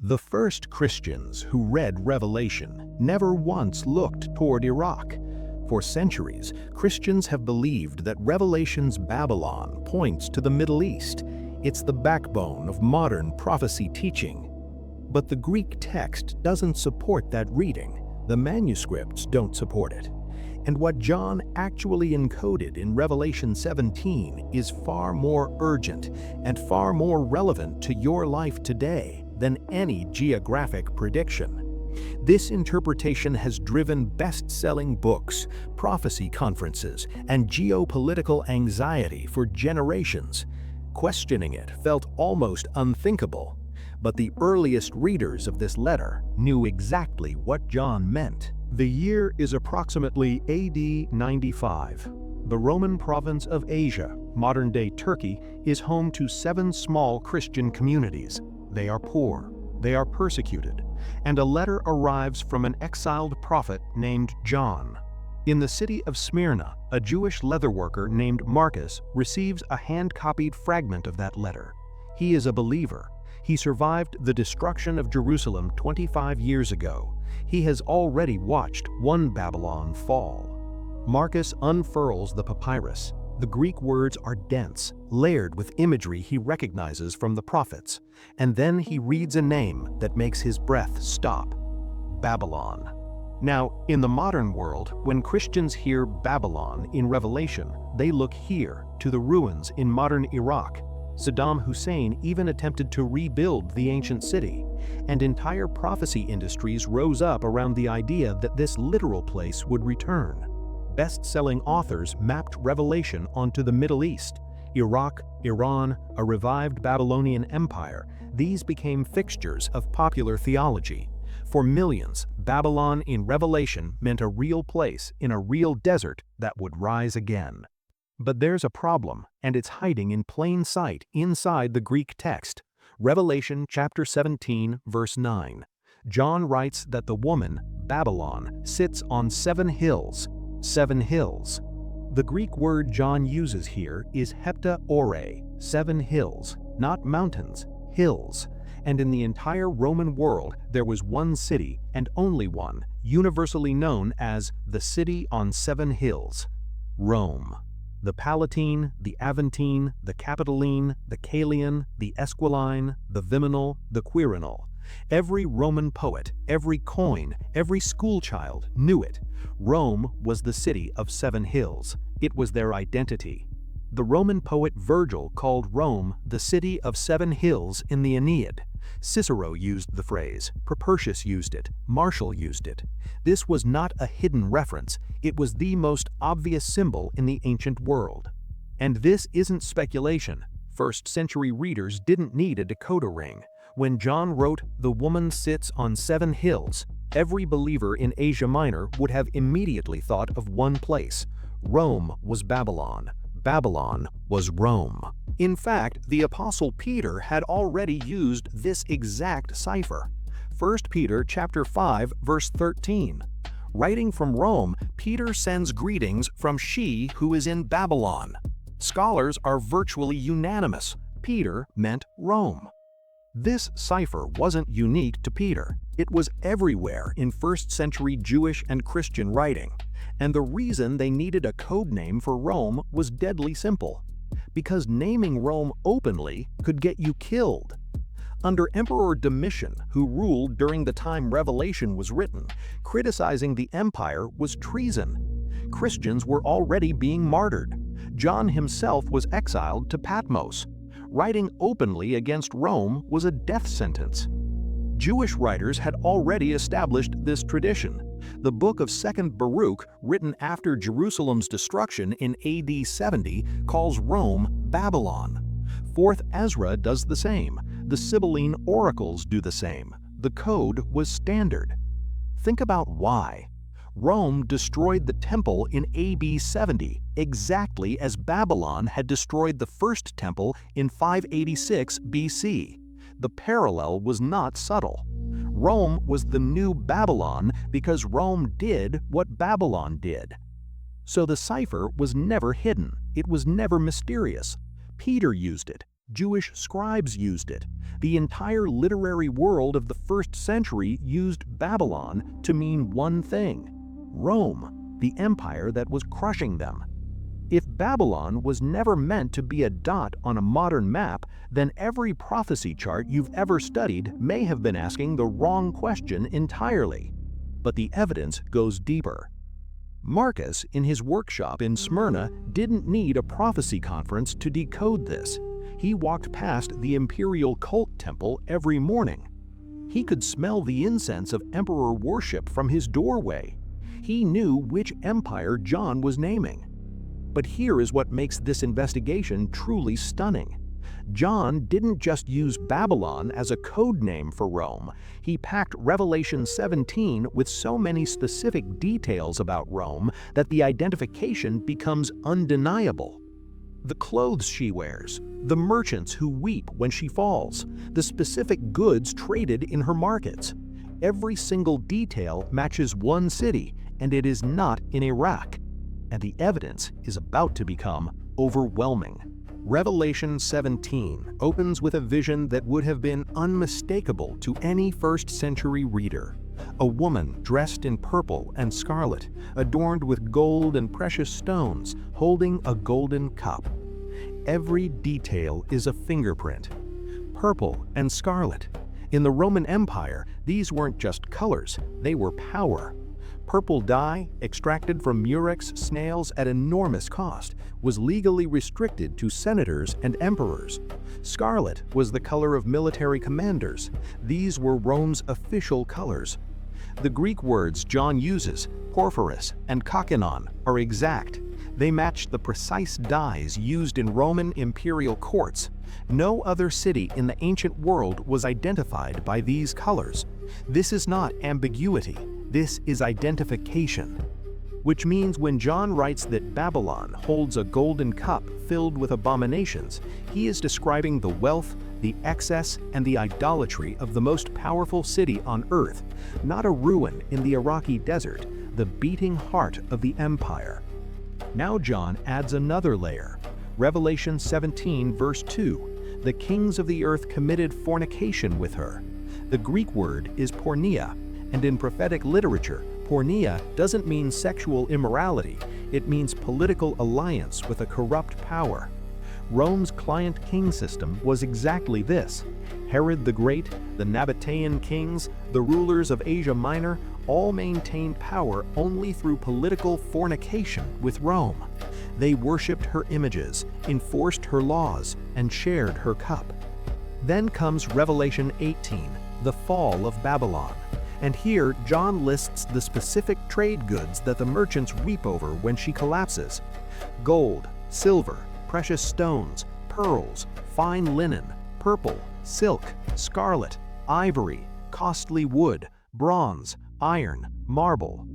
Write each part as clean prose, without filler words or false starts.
The first Christians who read Revelation never once looked toward Iraq. For centuries, Christians have believed that Revelation's Babylon points to the Middle East. It's the backbone of modern prophecy teaching. But the Greek text doesn't support that reading. The manuscripts don't support it. And what John actually encoded in Revelation 17 is far more urgent and far more relevant to your life today than any geographic prediction. This interpretation has driven best-selling books, prophecy conferences, and geopolitical anxiety for generations. Questioning it felt almost unthinkable, but the earliest readers of this letter knew exactly what John meant. The year is approximately AD 95. The Roman province of Asia, modern-day Turkey, is home to 7 small Christian communities. They are poor, they are persecuted, and a letter arrives from an exiled prophet named John. In the city of Smyrna, a Jewish leatherworker named Marcus receives a hand-copied fragment of that letter. He is a believer. He survived the destruction of Jerusalem 25 years ago. He has already watched one Babylon fall. Marcus unfurls the papyrus. The Greek words are dense, layered with imagery he recognizes from the prophets, and then he reads a name that makes his breath stop: Babylon. Now, in the modern world, when Christians hear Babylon in Revelation, they look here to the ruins in modern Iraq. Saddam Hussein even attempted to rebuild the ancient city, and entire prophecy industries rose up around the idea that this literal place would return. Best-selling authors mapped Revelation onto the Middle East, Iraq, Iran, a revived Babylonian empire. These became fixtures of popular theology. For millions, Babylon in Revelation meant a real place in a real desert that would rise again. But there's a problem, and it's hiding in plain sight inside the Greek text. Revelation chapter 17, verse 9. John writes that the woman, Babylon, sits on 7 hills. 7 hills. The Greek word John uses here is hepta ore, 7 hills, not mountains, hills. And in the entire Roman world, there was one city, and only one, universally known as the city on 7 hills: Rome. The Palatine, the Aventine, the Capitoline, the Caelian, the Esquiline, the Viminal, the Quirinal. Every Roman poet, every coin, every schoolchild knew it. Rome was the city of 7 hills. It was their identity. The Roman poet Virgil called Rome the city of 7 hills in the Aeneid. Cicero used the phrase, Propertius used it, Martial used it. This was not a hidden reference, it was the most obvious symbol in the ancient world. And this isn't speculation. First-century readers didn't need a decoder ring. When John wrote, "The woman sits on 7 hills," every believer in Asia Minor would have immediately thought of one place. Rome was Babylon. Babylon was Rome. In fact, the Apostle Peter had already used this exact cipher. 1 Peter chapter 5, verse 13. Writing from Rome, Peter sends greetings from she who is in Babylon. Scholars are virtually unanimous. Peter meant Rome. This cipher wasn't unique to Peter. It was everywhere in first-century Jewish and Christian writing. And the reason they needed a code name for Rome was deadly simple. Because naming Rome openly could get you killed. Under Emperor Domitian, who ruled during the time Revelation was written, criticizing the empire was treason. Christians were already being martyred. John himself was exiled to Patmos. Writing openly against Rome was a death sentence. Jewish writers had already established this tradition. The book of Second Baruch, written after Jerusalem's destruction in AD 70, calls Rome Babylon. Fourth Ezra does the same. The Sibylline Oracles do the same. The code was standard. Think about why. Rome destroyed the temple in AD 70, exactly as Babylon had destroyed the first temple in 586 BC. The parallel was not subtle. Rome was the new Babylon because Rome did what Babylon did. So the cipher was never hidden. It was never mysterious. Peter used it. Jewish scribes used it. The entire literary world of the 1st century used Babylon to mean one thing: Rome, the empire that was crushing them. If Babylon was never meant to be a dot on a modern map, then every prophecy chart you've ever studied may have been asking the wrong question entirely. But the evidence goes deeper. Marcus, in his workshop in Smyrna, didn't need a prophecy conference to decode this. He walked past the Imperial cult temple every morning. He could smell the incense of emperor worship from his doorway. He knew which empire John was naming. But here is what makes this investigation truly stunning. John didn't just use Babylon as a code name for Rome. He packed Revelation 17 with so many specific details about Rome that the identification becomes undeniable. The clothes she wears, the merchants who weep when she falls, the specific goods traded in her markets. Every single detail matches one city, and it is not in Iraq. And the evidence is about to become overwhelming. Revelation 17 opens with a vision that would have been unmistakable to any 1st century reader. A woman dressed in purple and scarlet, adorned with gold and precious stones, holding a golden cup. Every detail is a fingerprint. Purple and scarlet. In the Roman Empire, these weren't just colors, they were power. Purple dye, extracted from murex snails at enormous cost, was legally restricted to senators and emperors. Scarlet was the color of military commanders. These were Rome's official colors. The Greek words John uses, porphyros and kokinon, are exact. They match the precise dyes used in Roman imperial courts. No other city in the ancient world was identified by these colors. This is not ambiguity. This is identification. Which means when John writes that Babylon holds a golden cup filled with abominations, he is describing the wealth, the excess, and the idolatry of the most powerful city on earth, not a ruin in the Iraqi desert, the beating heart of the empire. Now John adds another layer. Revelation 17 verse 2, the kings of the earth committed fornication with her. The Greek word is porneia, and in prophetic literature, porneia doesn't mean sexual immorality, it means political alliance with a corrupt power. Rome's client-king system was exactly this. Herod the Great, the Nabatean kings, the rulers of Asia Minor, all maintained power only through political fornication with Rome. They worshipped her images, enforced her laws, and shared her cup. Then comes Revelation 18, the fall of Babylon. And here, John lists the specific trade goods that the merchants weep over when she collapses. Gold, silver, precious stones, pearls, fine linen, purple, silk, scarlet, ivory, costly wood, bronze, iron, marble.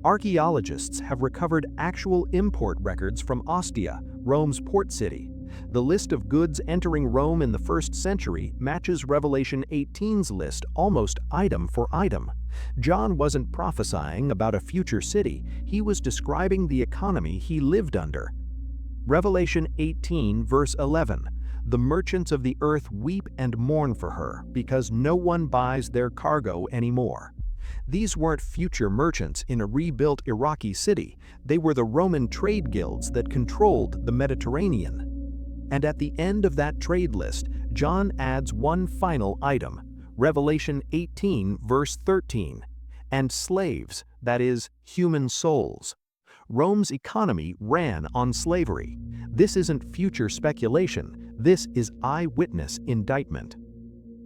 Archaeologists have recovered actual import records from Ostia, Rome's port city. The list of goods entering Rome in the 1st century matches Revelation 18's list almost item for item. John wasn't prophesying about a future city, he was describing the economy he lived under. Revelation 18 verse 11, the merchants of the earth weep and mourn for her because no one buys their cargo anymore. These weren't future merchants in a rebuilt Iraqi city, they were the Roman trade guilds that controlled the Mediterranean. And at the end of that trade list, John adds one final item, Revelation 18 verse 13, and slaves, that is, human souls. Rome's economy ran on slavery. This isn't future speculation, this is eyewitness indictment.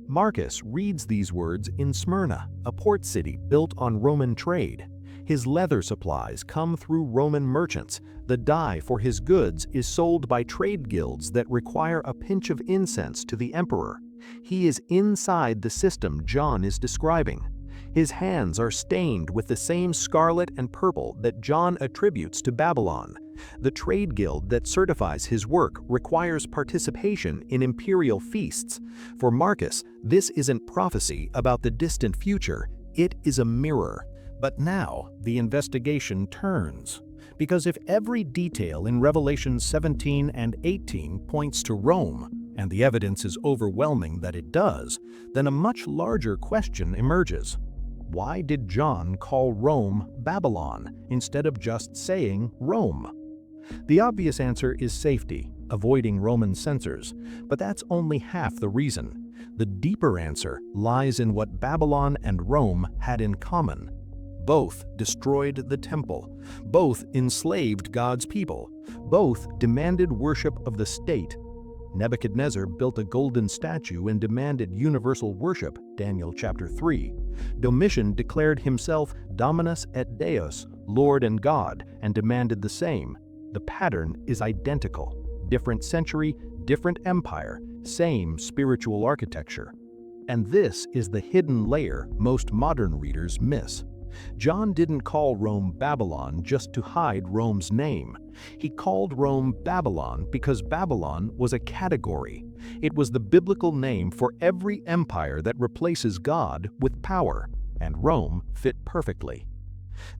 Marcus reads these words in Smyrna, a port city built on Roman trade. His leather supplies come through Roman merchants. The dye for his goods is sold by trade guilds that require a pinch of incense to the emperor. He is inside the system John is describing. His hands are stained with the same scarlet and purple that John attributes to Babylon. The trade guild that certifies his work requires participation in imperial feasts. For Marcus, this isn't prophecy about the distant future, it is a mirror. But now, the investigation turns. Because if every detail in Revelation 17 and 18 points to Rome, and the evidence is overwhelming that it does, then a much larger question emerges. Why did John call Rome Babylon instead of just saying Rome? The obvious answer is safety, avoiding Roman censors, but that's only half the reason. The deeper answer lies in what Babylon and Rome had in common. Both destroyed the temple. Both enslaved God's people. Both demanded worship of the state. Nebuchadnezzar built a golden statue and demanded universal worship, Daniel chapter 3. Domitian declared himself Dominus et Deus, Lord and God, and demanded the same. The pattern is identical. Different century, different empire, same spiritual architecture. And this is the hidden layer most modern readers miss. John didn't call Rome Babylon just to hide Rome's name. He called Rome Babylon because Babylon was a category. It was the biblical name for every empire that replaces God with power, and Rome fit perfectly.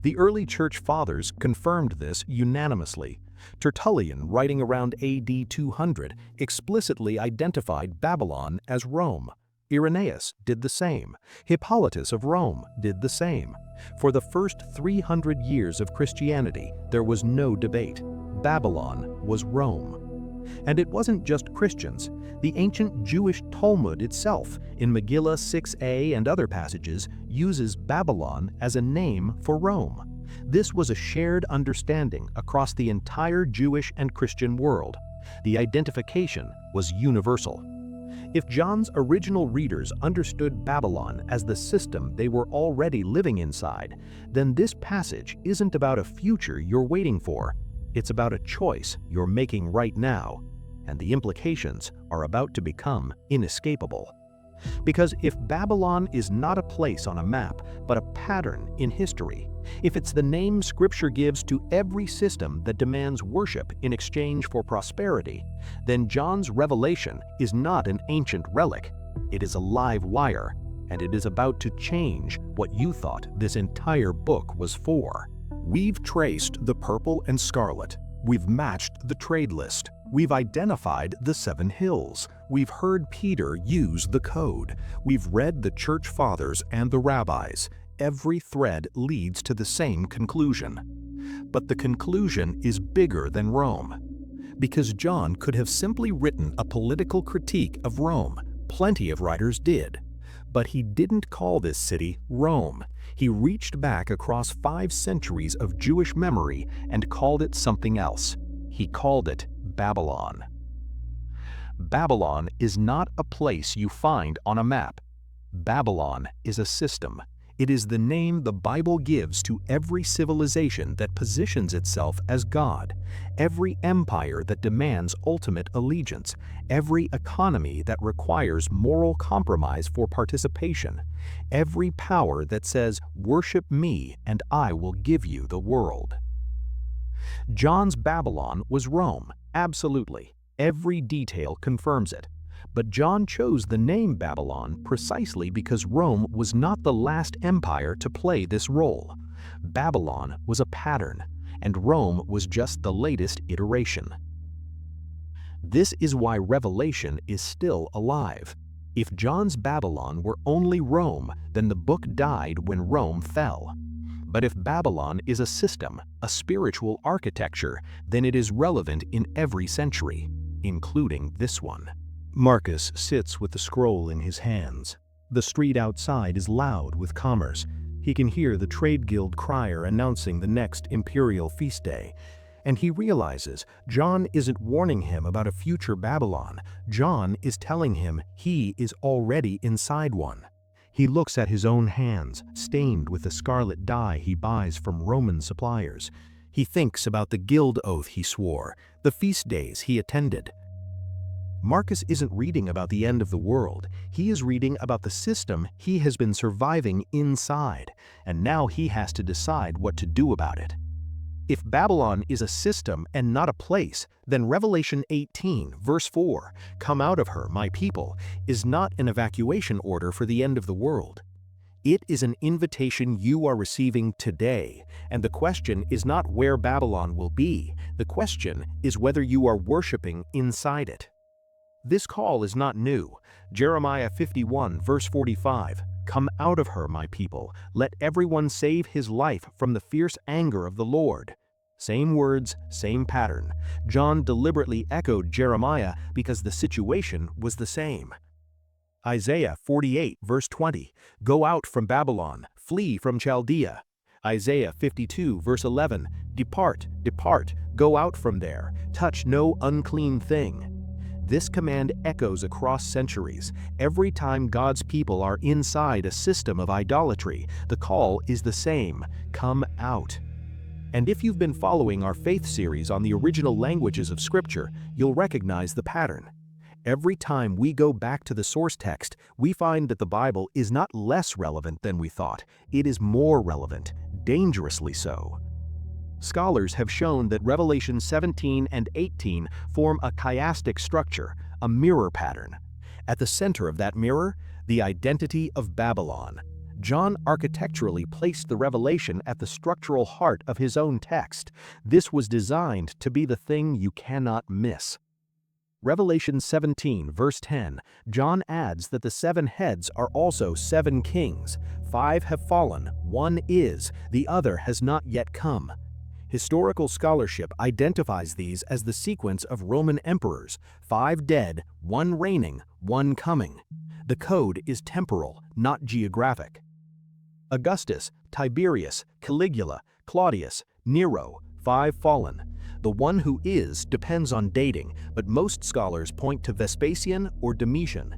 The early church fathers confirmed this unanimously. Tertullian, writing around AD 200, explicitly identified Babylon as Rome. Irenaeus did the same. Hippolytus of Rome did the same. For the first 300 years of Christianity, there was no debate. Babylon was Rome. And it wasn't just Christians. The ancient Jewish Talmud itself, in Megillah 6a and other passages, uses Babylon as a name for Rome. This was a shared understanding across the entire Jewish and Christian world. The identification was universal. If John's original readers understood Babylon as the system they were already living inside, then this passage isn't about a future you're waiting for. It's about a choice you're making right now, and the implications are about to become inescapable. Because if Babylon is not a place on a map, but a pattern in history, if it's the name Scripture gives to every system that demands worship in exchange for prosperity, then John's revelation is not an ancient relic. It is a live wire, and it is about to change what you thought this entire book was for. We've traced the purple and scarlet. We've matched the trade list. We've identified the 7 hills. We've heard Peter use the code. We've read the church fathers and the rabbis. Every thread leads to the same conclusion. But the conclusion is bigger than Rome. Because John could have simply written a political critique of Rome. Plenty of writers did. But he didn't call this city Rome. He reached back across 5 centuries of Jewish memory and called it something else. He called it Babylon. Babylon is not a place you find on a map. Babylon is a system. It is the name the Bible gives to every civilization that positions itself as God, every empire that demands ultimate allegiance, every economy that requires moral compromise for participation, every power that says, "Worship me and I will give you the world." John's Babylon was Rome, absolutely. Every detail confirms it. But John chose the name Babylon precisely because Rome was not the last empire to play this role. Babylon was a pattern, and Rome was just the latest iteration. This is why Revelation is still alive. If John's Babylon were only Rome, then the book died when Rome fell. But if Babylon is a system, a spiritual architecture, then it is relevant in every century, including this one. Marcus sits with the scroll in his hands. The street outside is loud with commerce. He can hear the trade guild crier announcing the next Imperial feast day. And he realizes John isn't warning him about a future Babylon. John is telling him he is already inside one. He looks at his own hands, stained with the scarlet dye he buys from Roman suppliers. He thinks about the guild oath he swore, the feast days he attended. Marcus isn't reading about the end of the world. He is reading about the system he has been surviving inside, and now he has to decide what to do about it. If Babylon is a system and not a place, then Revelation 18, verse 4, "Come out of her, my people," is not an evacuation order for the end of the world. It is an invitation you are receiving today, and the question is not where Babylon will be. The question is whether you are worshiping inside it. This call is not new. Jeremiah 51 verse 45, "Come out of her, my people, let everyone save his life from the fierce anger of the Lord." Same words, same pattern. John deliberately echoed Jeremiah because the situation was the same. Isaiah 48 verse 20, "Go out from Babylon, flee from Chaldea." Isaiah 52 verse 11, "Depart, depart, go out from there, touch no unclean thing." This command echoes across centuries. Every time God's people are inside a system of idolatry, the call is the same: come out. And if you've been following our faith series on the original languages of Scripture, you'll recognize the pattern. Every time we go back to the source text, we find that the Bible is not less relevant than we thought. It is more relevant, dangerously so. Scholars have shown that Revelation 17 and 18 form a chiastic structure, a mirror pattern. At the center of that mirror, the identity of Babylon. John architecturally placed the revelation at the structural heart of his own text. This was designed to be the thing you cannot miss. Revelation 17 verse 10, John adds that the 7 heads are also 7 kings. 5 have fallen, 1 is, the other has not yet come. Historical scholarship identifies these as the sequence of Roman emperors: 5 dead, 1 reigning, 1 coming. The code is temporal, not geographic. Augustus, Tiberius, Caligula, Claudius, Nero, 5 fallen. The one who is depends on dating, but most scholars point to Vespasian or Domitian.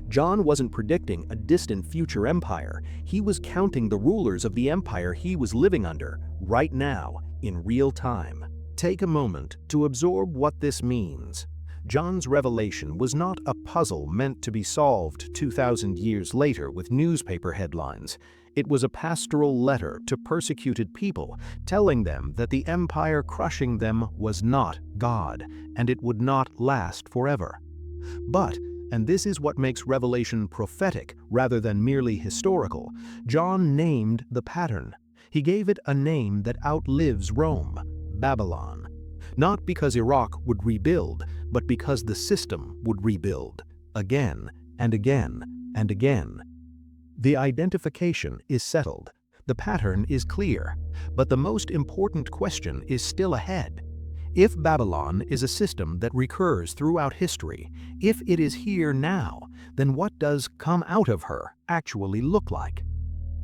John wasn't predicting a distant future empire. He was counting the rulers of the empire he was living under, right now, in real time. Take a moment to absorb what this means. John's revelation was not a puzzle meant to be solved 2,000 years later with newspaper headlines. It was a pastoral letter to persecuted people, telling them that the empire crushing them was not God, and it would not last forever. But, and this is what makes Revelation prophetic rather than merely historical, John named the pattern. He gave it a name that outlives Rome: Babylon. Not because Iraq would rebuild, but because the system would rebuild, again and again and again. The identification is settled. The pattern is clear. But the most important question is still ahead. If Babylon is a system that recurs throughout history, if it is here now, then what does "come out of her" actually look like?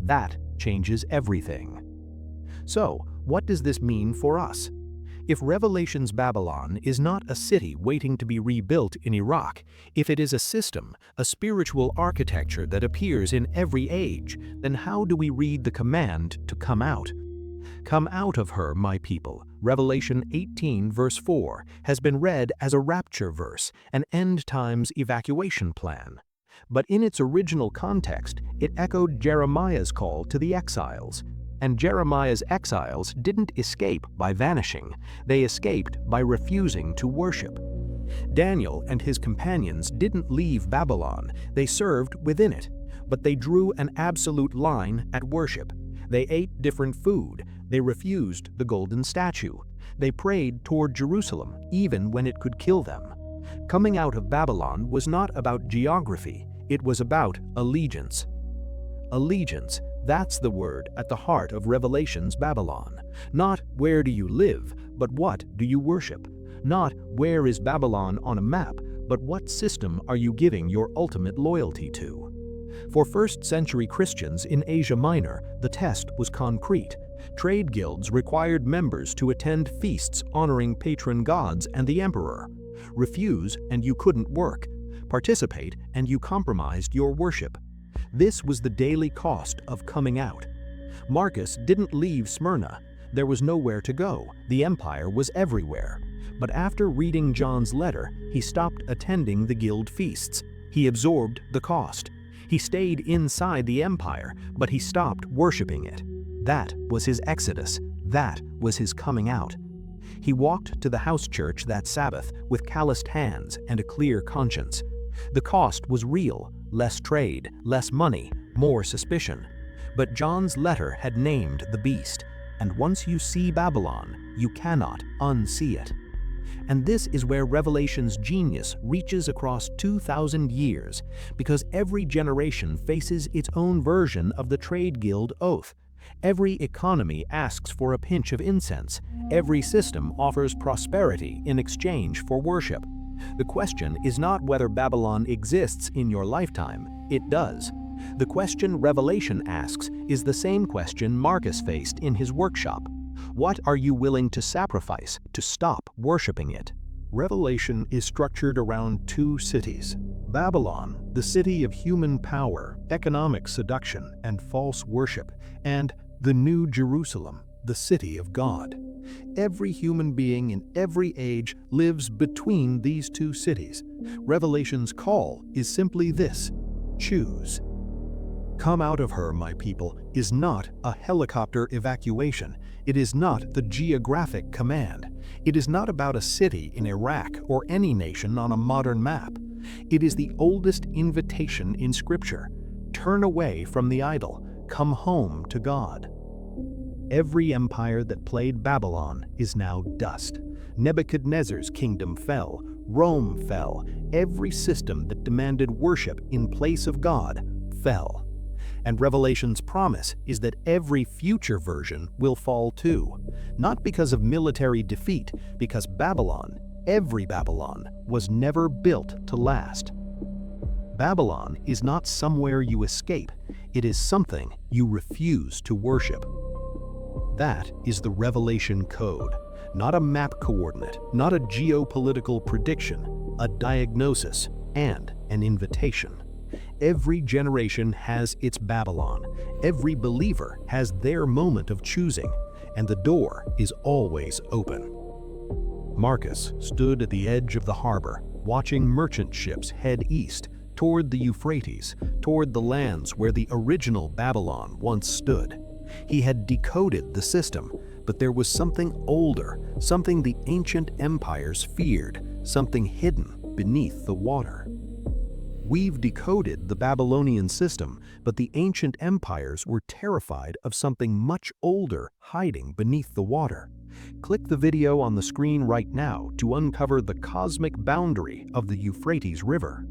That changes everything. So, what does this mean for us? If Revelation's Babylon is not a city waiting to be rebuilt in Iraq, if it is a system, a spiritual architecture that appears in every age, then how do we read the command to come out? "Come out of her, my people," Revelation 18 verse 4, has been read as a rapture verse, an end times evacuation plan. But in its original context, it echoed Jeremiah's call to the exiles. And Jeremiah's exiles didn't escape by vanishing, they escaped by refusing to worship. Daniel and his companions didn't leave Babylon, they served within it, but they drew an absolute line at worship. They ate different food, they refused the golden statue, they prayed toward Jerusalem even when it could kill them. Coming out of Babylon was not about geography, it was about allegiance. Allegiance, that's the word at the heart of Revelation's Babylon. Not "where do you live," but "what do you worship?" Not "where is Babylon on a map," but "what system are you giving your ultimate loyalty to?" For first-century Christians in Asia Minor, the test was concrete. Trade guilds required members to attend feasts honoring patron gods and the emperor. Refuse, and you couldn't work. Participate, and you compromised your worship. This was the daily cost of coming out. Marcus didn't leave Smyrna. There was nowhere to go. The empire was everywhere. But after reading John's letter, he stopped attending the guild feasts. He absorbed the cost. He stayed inside the empire, but he stopped worshiping it. That was his exodus. That was his coming out. He walked to the house church that Sabbath with calloused hands and a clear conscience. The cost was real: less trade, less money, more suspicion. But John's letter had named the beast, and once you see Babylon, you cannot unsee it. And this is where Revelation's genius reaches across 2,000 years, because every generation faces its own version of the trade guild oath. Every economy asks for a pinch of incense. Every system offers prosperity in exchange for worship. The question is not whether Babylon exists in your lifetime. It does. The question Revelation asks is the same question Marcus faced in his workshop. What are you willing to sacrifice to stop worshiping it? Revelation is structured around two cities: Babylon, the city of human power, economic seduction, and false worship, and the New Jerusalem, the city of God. Every human being in every age lives between these two cities. Revelation's call is simply this: choose. Come out of her, my people, is not a helicopter evacuation. It is not the geographic command. It is not about a city in Iraq or any nation on a modern map. It is the oldest invitation in Scripture. Turn away from the idol. Come home to God. Every empire that played Babylon is now dust. Nebuchadnezzar's kingdom fell. Rome fell. Every system that demanded worship in place of God fell. And Revelation's promise is that every future version will fall too. Not because of military defeat, because Babylon, every Babylon, was never built to last. Babylon is not somewhere you escape. It is something you refuse to worship. That is the Revelation Code. Not a map coordinate, not a geopolitical prediction, a diagnosis and an invitation. Every generation has its Babylon. Every believer has their moment of choosing, and the door is always open. Marcus stood at the edge of the harbor, watching merchant ships head east, toward the Euphrates, toward the lands where the original Babylon once stood. He had decoded the system, but there was something older, something the ancient empires feared, something hidden beneath the water. We've decoded the Babylonian system, but the ancient empires were terrified of something much older hiding beneath the water. Click the video on the screen right now to uncover the cosmic boundary of the Euphrates River.